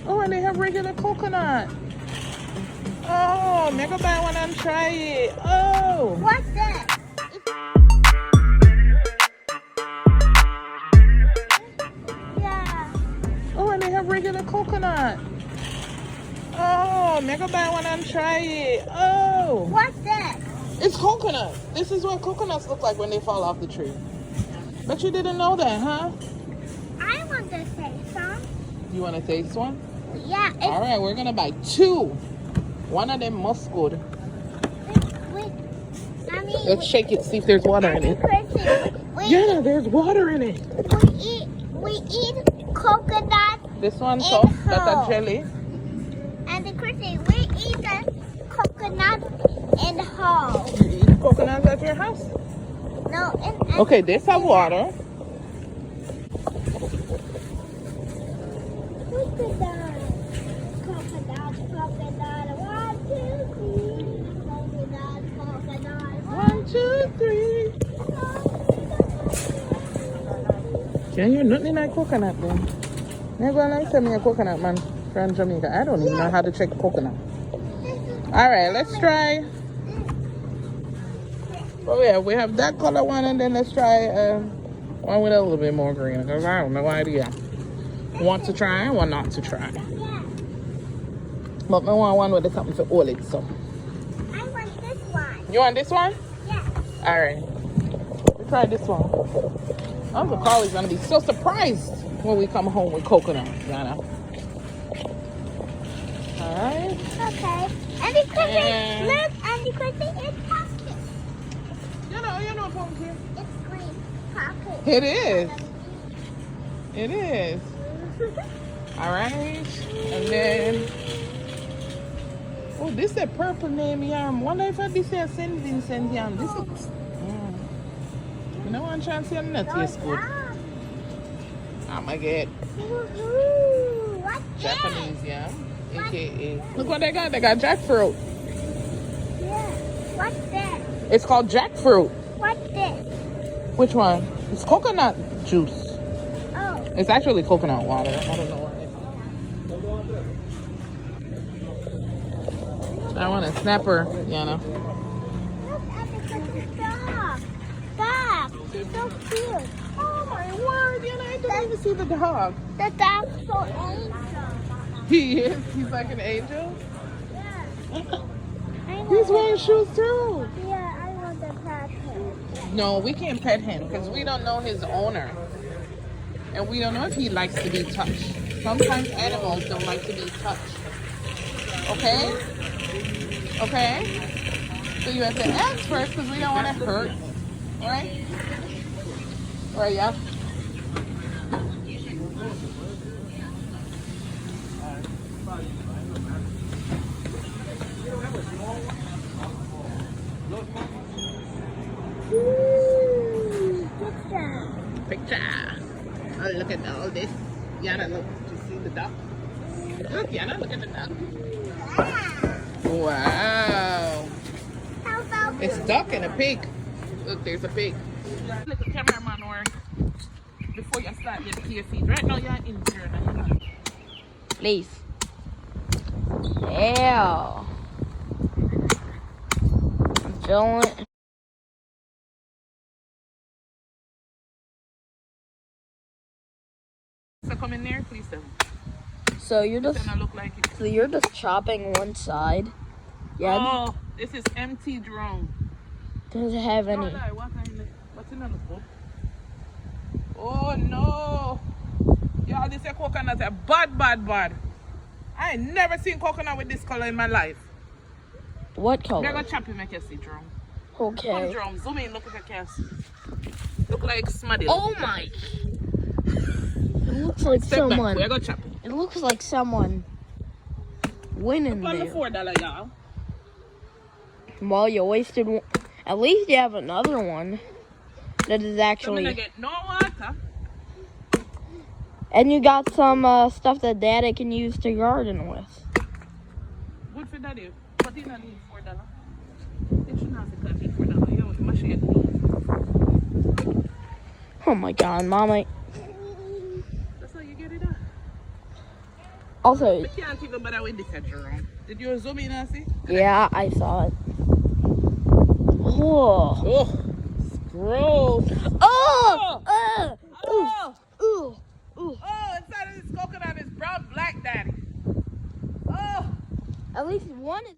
Oh, and they have regular coconut. Oh, mega buy one and try it. Oh. What's that? Yeah. Oh, and they have regular coconut. Oh, mega buy one and try it. Oh. What's that? It's coconut. This is what coconuts look like when they fall off the tree. But you didn't know that, huh? I want to say some. You want to taste one? Yeah. All right, we're going to buy two. One of them must good. Let's shake it, see if there's water in it. Yeah, there's water in it. We eat coconut. This one, In so that's a whole. jelly. And the Chrissy, we eat the coconut in whole. You eat coconuts at your house? No, in Okay, this have water. Coconut. Coconut, coconut. 1, 2, 3. Coconut, coconut. 1, 2, 3. Can you nothing like coconut then? Never like send me a coconut man from Jamaica. I don't even know how to check coconut. Alright, let's try. Oh, we have that color one, and then let's try one with a little bit more green, because I have no idea. Want to try, want not to try. But I want one with something for all it, so. I want this one. You want this one? Yeah. Alright. Let's try this one. Uncle Carly's gonna be so surprised when we come home with coconut, Yana. Alright. Okay. And the Chrissy, And- look, and the Chrissy is pumpkin. You know pumpkin. It's green. Pumpkin. It is. It is. Alright. And then oh, this is a purple name yam. Wonder if I be say St. Vincent yam. This looks you know one chance your nut tastes good. I'ma get Woohoo! What's Japanese yam. AKA. Look what they got. They got jackfruit. this? Yeah. What's this? It's called jackfruit. What's this? Which one? It's coconut juice. Oh. It's actually coconut water. I don't know why. I want a snapper, Yana. Look at the Chrissy's dog. Dog. She's so cute. Oh my word, Yana, I didn't even see the dog. The dog's so angel. He is. He's like an angel. Yeah. He's wearing shoes too. Yeah, I want to pet him. No, we can't pet him because we don't know his owner. And we don't know if he likes to be touched. Sometimes animals don't like to be touched. Okay? Okay? So you have to ask first because we don't want to hurt. Alright? Alright, yeah? What's that? Picture. Oh, look at all this. Yana, look. Did you see the duck? Look, Yana, look at the duck. Wow. How about It's duck and a pig. Look, there's a pig. Look, a cameraman work before you start your PFE. Right now, you're in here. Please. Yeah. I'm chilling. So come in there, please. So you're just Doesn't look like it. chopping one side. Yeah. Oh, this is empty drone. Doesn't have any. What's in the book? Oh no! Yeah, this is coconut. A bad. I ain't never seen coconut with this color in my life. What I'm color? gonna chop it, make you see drone. Come Okay. drone, zoom in, look if you can see. Look like smuddy. Oh my! It looks like Step back, someone. we're gonna chop it. It looks like someone winning On the there. $4, y'all. Well, you wasted one. At least you have another one that is So I'm gonna actually. get no water. And you got some stuff that Daddy can use to garden with. Good for daddy. But he don't need $4. It should not be $4. You must get me. Oh my God, Mama! That's how you get it done. Also, We can't even bother with this, Jerome. Did you zoom in and see? yeah, I saw it. Oh. Oh, gross. Oh. Oh, Ooh. oh, inside of this coconut is brown black, Daddy. Oh. At least one is.